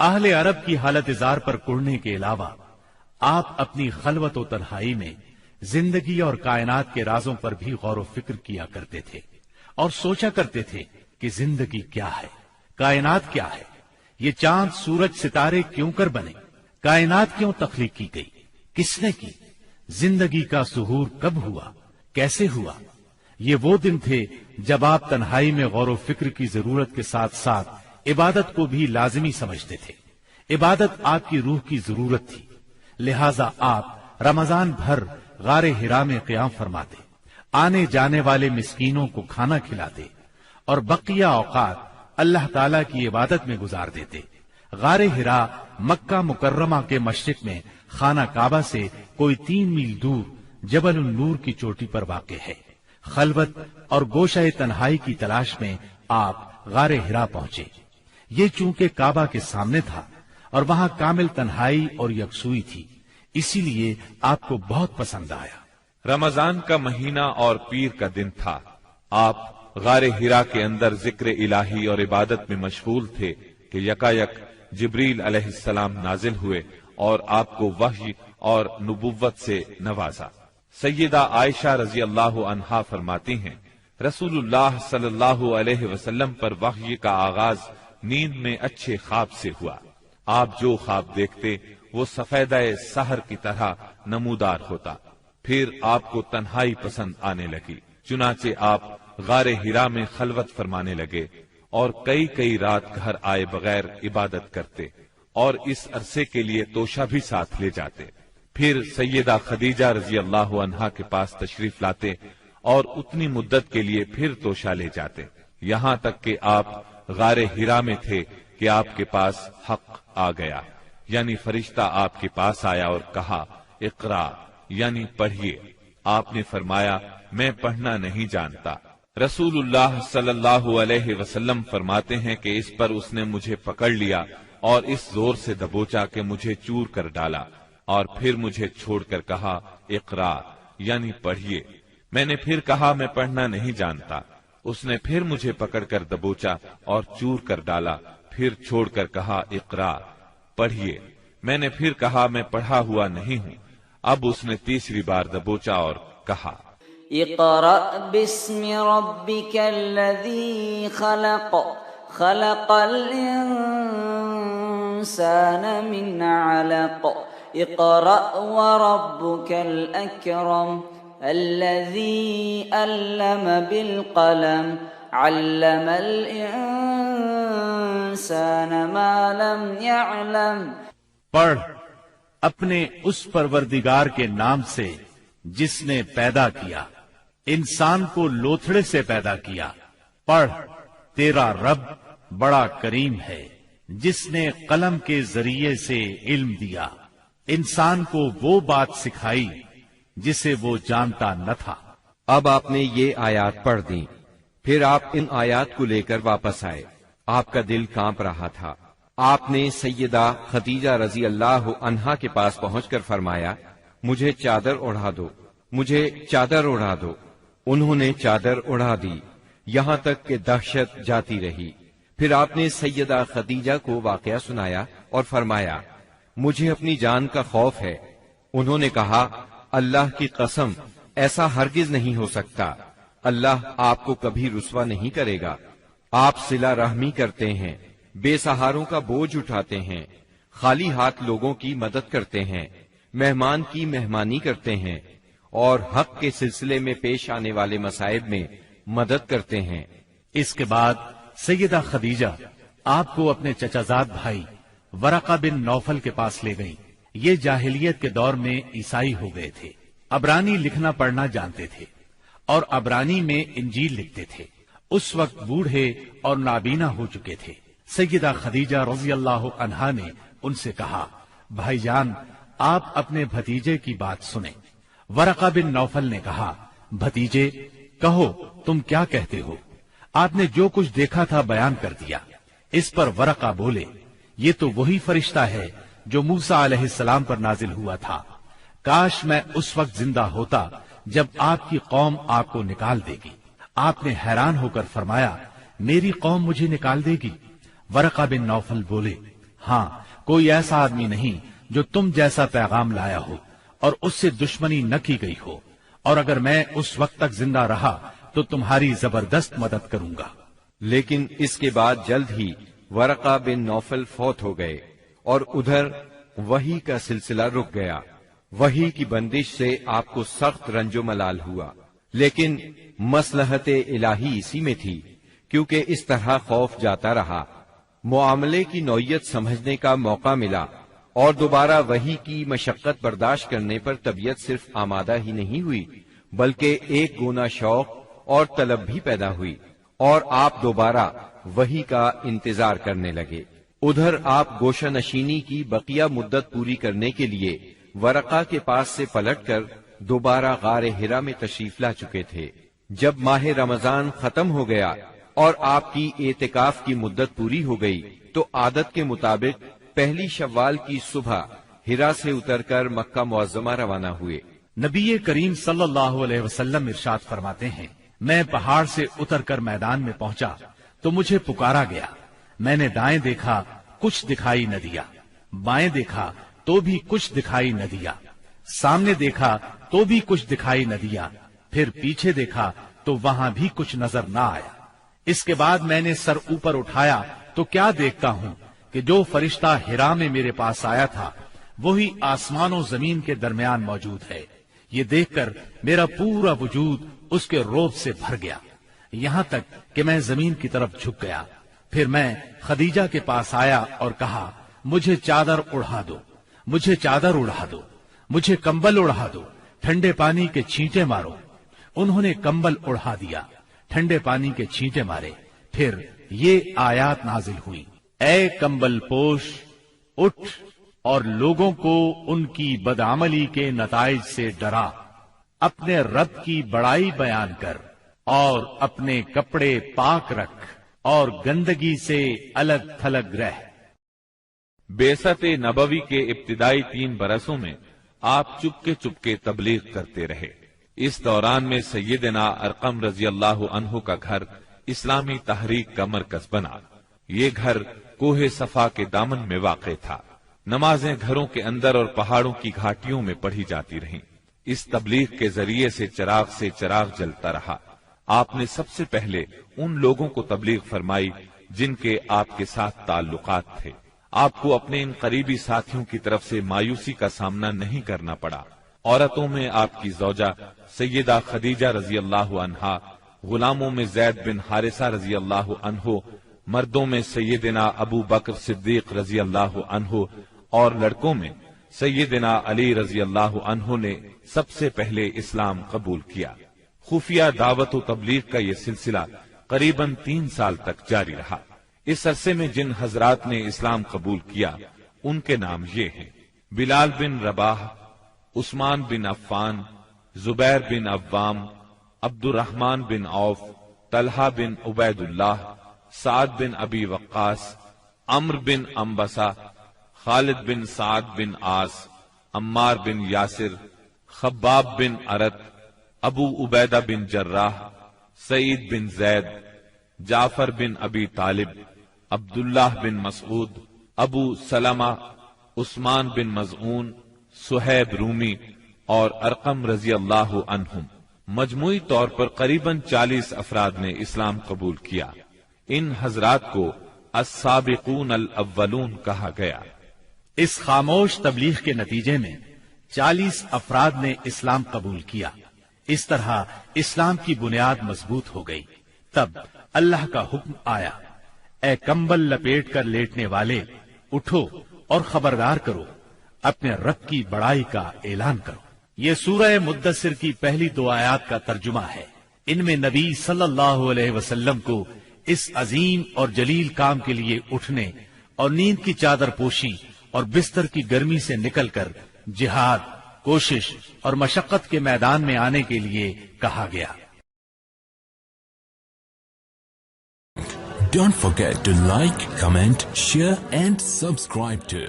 اہل عرب کی حالت زار پر کڑنے کے علاوہ آپ اپنی خلوت و تنہائی میں زندگی اور کائنات کے رازوں پر بھی غور و فکر کیا کرتے تھے اور سوچا کرتے تھے کہ زندگی کیا ہے، کائنات کیا ہے، یہ چاند سورج ستارے کیوں کر بنے، کائنات کیوں تخلیق کی گئی، کس نے کی، زندگی کا ظہور کب ہوا، کیسے ہوا۔ یہ وہ دن تھے جب آپ تنہائی میں غور و فکر کی ضرورت کے ساتھ ساتھ عبادت کو بھی لازمی سمجھتے تھے۔ عبادت آپ کی روح کی ضرورت تھی، لہذا آپ رمضان بھر غار حرا میں قیام فرماتے، آنے جانے والے مسکینوں کو کھانا کھلاتے اور بقیہ اوقات اللہ تعالی کی عبادت میں گزار دیتے۔ غار حرا مکہ مکرمہ کے مشرق میں خانہ کعبہ سے کوئی 3 میل دور جبل النور کی چوٹی پر واقع ہے۔ خلوت اور گوشہ تنہائی کی تلاش میں آپ غار حرا پہنچے۔ یہ چونکہ کعبہ کے سامنے تھا اور وہاں کامل تنہائی اور یکسوئی تھی، اسی لیے آپ کو بہت پسند آیا۔ رمضان کا مہینہ اور پیر کا دن تھا۔ آپ غار حرا کے اندر ذکر الہی اور عبادت میں مشغول تھے کہ یکایک جبریل علیہ السلام نازل ہوئے اور آپ کو وحی اور نبوت سے نوازا۔ سیدہ عائشہ رضی اللہ عنہا فرماتی ہیں، رسول اللہ صلی اللہ علیہ وسلم پر وحی کا آغاز نیند میں اچھے خواب سے ہوا۔ آپ جو خواب دیکھتے وہ سفیدہ سحر کی طرح نمودار ہوتا۔ پھر آپ کو تنہائی پسند آنے لگی، چنانچہ آپ غار حرا میں خلوت فرمانے لگے اور کئی رات گھر آئے بغیر عبادت کرتے اور اس عرصے کے لیے توشہ بھی ساتھ لے جاتے۔ پھر سیدہ خدیجہ رضی اللہ عنہا کے پاس تشریف لاتے اور اتنی مدت کے لیے پھر توشہ لے جاتے، یہاں تک کہ آپ غار حرا میں تھے کہ آپ کے پاس حق آ گیا، یعنی فرشتہ آپ کے پاس آیا اور کہا اقرا، یعنی پڑھیے۔ آپ نے فرمایا میں پڑھنا نہیں جانتا۔ رسول اللہ صلی اللہ علیہ وسلم فرماتے ہیں کہ اس پر اس نے مجھے پکڑ لیا اور اس زور سے دبوچا کہ مجھے چور کر ڈالا، اور پھر مجھے چھوڑ کر کہا اقرا، یعنی پڑھیے۔ میں نے پھر کہا میں پڑھنا نہیں جانتا۔ اس نے پھر مجھے پکڑ کر دبوچا اور چور کر ڈالا، پھر چھوڑ کر کہا اقرا، پڑھیے۔ میں نے پھر کہا میں پڑھا ہوا نہیں ہوں۔ اب اس نے تیسری بار دبوچا اور کہا اقرأ باسم ربك الذي خلق خلق الإنسان من علق اقرأ وربك الأكرم الذي علم بالقلم علم الإنسان ما لم يعلم۔ پڑھ اپنے اس پروردگار کے نام سے جس نے پیدا کیا، انسان کو لوتھڑے سے پیدا کیا۔ پڑھ تیرا رب بڑا کریم ہے جس نے قلم کے ذریعے سے علم دیا، انسان کو وہ بات سکھائی جسے وہ جانتا نہ تھا۔ اب آپ نے یہ آیات پڑھ دیں، پھر آپ ان آیات کو لے کر واپس آئے۔ آپ کا دل کانپ رہا تھا۔ آپ نے سیدہ خدیجہ رضی اللہ عنہا کے پاس پہنچ کر فرمایا مجھے چادر اڑا دو، مجھے چادر اڑا دو۔ انہوں نے چادر اڑا دی، یہاں تک کہ دہشت جاتی رہی۔ پھر آپ نے سیدہ خدیجہ کو واقعہ سنایا اور فرمایا مجھے اپنی جان کا خوف ہے۔ انہوں نے کہا اللہ کی قسم ایسا ہرگز نہیں ہو سکتا، اللہ آپ کو کبھی رسوا نہیں کرے گا۔ آپ صلہ رحمی کرتے ہیں، بے سہاروں کا بوجھ اٹھاتے ہیں، خالی ہاتھ لوگوں کی مدد کرتے ہیں، مہمان کی مہمانی کرتے ہیں اور حق کے سلسلے میں پیش آنے والے مصائب میں مدد کرتے ہیں۔ اس کے بعد سیدہ خدیجہ آپ کو اپنے چچا زاد بھائی ورقہ بن نوفل کے پاس لے گئیں۔ یہ جاہلیت کے دور میں عیسائی ہو گئے تھے، عبرانی لکھنا پڑھنا جانتے تھے اور عبرانی میں انجیل لکھتے تھے۔ اس وقت بوڑھے اور نابینا ہو چکے تھے۔ سیدہ خدیجہ رضی اللہ عنہا نے ان سے کہا بھائی جان آپ اپنے بھتیجے کی بات سنیں۔ ورقہ بن نوفل نے کہا بھتیجے کہو تم کیا کہتے ہو؟ آپ نے جو کچھ دیکھا تھا بیان کر دیا۔ اس پر ورقہ بولے یہ تو وہی فرشتہ ہے جو موسیٰ علیہ السلام پر نازل ہوا تھا، کاش میں اس وقت زندہ ہوتا جب آپ کی قوم آپ کو نکال دے گی۔ آپ نے حیران ہو کر فرمایا میری قوم مجھے نکال دے گی؟ ورقہ بن نوفل بولے ہاں کوئی ایسا آدمی نہیں جو تم جیسا پیغام لایا ہو اور اس سے دشمنی نہ کی گئی ہو، اور اگر میں اس وقت تک زندہ رہا تو تمہاری زبردست مدد کروں گا۔ لیکن اس کے بعد جلد ہی ورقہ بن نوفل فوت ہو گئے اور ادھر وحی کا سلسلہ رک گیا۔ وحی کی بندش سے آپ کو سخت رنج و ملال ہوا، لیکن مصلحت الہی اسی میں تھی، کیونکہ اس طرح خوف جاتا رہا، معاملے کی نوعیت سمجھنے کا موقع ملا، اور دوبارہ وحی کی مشقت برداشت کرنے پر طبیعت صرف آمادہ ہی نہیں ہوئی بلکہ ایک گونا شوق اور طلب بھی پیدا ہوئی، اور آپ دوبارہ وحی کا انتظار کرنے لگے۔ ادھر آپ گوشہ نشینی کی بقیہ مدت پوری کرنے کے لیے ورقہ کے پاس سے پلٹ کر دوبارہ غار حرا میں تشریف لا چکے تھے۔ جب ماہ رمضان ختم ہو گیا اور آپ کی اعتکاف کی مدت پوری ہو گئی تو عادت کے مطابق پہلی شوال کی صبح حرا سے اتر کر مکہ معظمہ روانہ ہوئے۔ نبی کریم صلی اللہ علیہ وسلم ارشاد فرماتے ہیں، میں پہاڑ سے اتر کر میدان میں پہنچا تو مجھے پکارا گیا، میں نے دائیں دیکھا کچھ دکھائی نہ دیا، بائیں دیکھا تو بھی کچھ دکھائی نہ دیا، سامنے دیکھا تو بھی کچھ دکھائی نہ دیا، پھر پیچھے دیکھا تو وہاں بھی کچھ نظر نہ آیا۔ اس کے بعد میں نے سر اوپر اٹھایا تو کیا دیکھتا ہوں کہ جو فرشتہ حرا میں میرے پاس آیا تھا وہی آسمان و زمین کے درمیان موجود ہے۔ یہ دیکھ کر میرا پورا وجود اس کے رعب سے بھر گیا، یہاں تک کہ میں زمین کی طرف جھک گیا۔ پھر میں خدیجہ کے پاس آیا اور کہا، مجھے چادر اڑا دو، مجھے چادر اڑا دو، مجھے کمبل اڑا دو، ٹھنڈے پانی کے چھینٹے مارو۔ انہوں نے کمبل اڑا دیا، ٹھنڈے پانی کے چھینٹے مارے، پھر یہ آیات نازل ہوئی، اے کمبل پوش اٹھ اور لوگوں کو ان کی بدعملی کے نتائج سے ڈرا، اپنے رب کی بڑائی بیان کر اور اپنے کپڑے پاک رکھ اور گندگی سے الگ تھلگ رہ۔ بعثت نبوی کے ابتدائی 3 برسوں میں آپ چپکے تبلیغ کرتے رہے۔ اس دوران میں سیدنا ارقم رضی اللہ عنہ کا گھر اسلامی تحریک کا مرکز بنا۔ یہ گھر کوہ صفا کے دامن میں واقع تھا۔ نمازیں گھروں کے اندر اور پہاڑوں کی گھاٹیوں میں پڑھی جاتی رہیں۔ اس تبلیغ کے ذریعے سے چراغ جلتا رہا۔ آپ نے سب سے پہلے ان لوگوں کو تبلیغ فرمائی جن کے آپ کے ساتھ تعلقات تھے۔ آپ کو اپنے ان قریبی ساتھیوں کی طرف سے مایوسی کا سامنا نہیں کرنا پڑا۔ عورتوں میں آپ کی زوجہ سیدہ خدیجہ رضی اللہ عنہا، غلاموں میں زید بن حارثہ رضی اللہ عنہ، مردوں میں سیدنا ابو بکر صدیق رضی اللہ عنہ، اور لڑکوں میں سیدنا علی رضی اللہ عنہ نے سب سے پہلے اسلام قبول کیا۔ خفیہ دعوت و تبلیغ کا یہ سلسلہ قریباً 3 سال تک جاری رہا۔ اس عرصے میں جن حضرات نے اسلام قبول کیا ان کے نام یہ ہیں: بلال بن رباح، عثمان بن عفان، زبیر بن عوام، عبد الرحمن بن عوف، طلحہ بن عبید اللہ، سعد بن ابی وقاص، عمرو بن انبسہ، خالد بن سعد بن عاص، عمار بن یاسر، خباب بن ارت، ابو عبیدہ بن جراح، سعید بن زید، جعفر بن ابی طالب، عبداللہ بن مسعود، ابو سلمہ، عثمان بن مظعون، سہیب رومی اور ارقم رضی اللہ عنہم۔ مجموعی طور پر قریباً 40 افراد نے اسلام قبول کیا۔ ان حضرات کو السابقون الاولون کہا گیا۔ اس خاموش تبلیغ کے نتیجے میں 40 افراد نے اسلام قبول کیا۔ اس طرح اسلام کی بنیاد مضبوط ہو گئی۔ تب اللہ کا حکم آیا، اے کمبل لپیٹ کر لیٹنے والے، اٹھو اور خبردار کرو، اپنے رب کی بڑائی کا اعلان کرو۔ یہ سورہ مدثر کی پہلی 2 آیات کا ترجمہ ہے۔ ان میں نبی صلی اللہ علیہ وسلم کو اس عظیم اور جلیل کام کے لیے اٹھنے اور نیند کی چادر پوشی اور بستر کی گرمی سے نکل کر جہاد، کوشش اور مشقت کے میدان میں آنے کے لیے کہا گیا۔ Don't forget to like, comment, share and subscribe to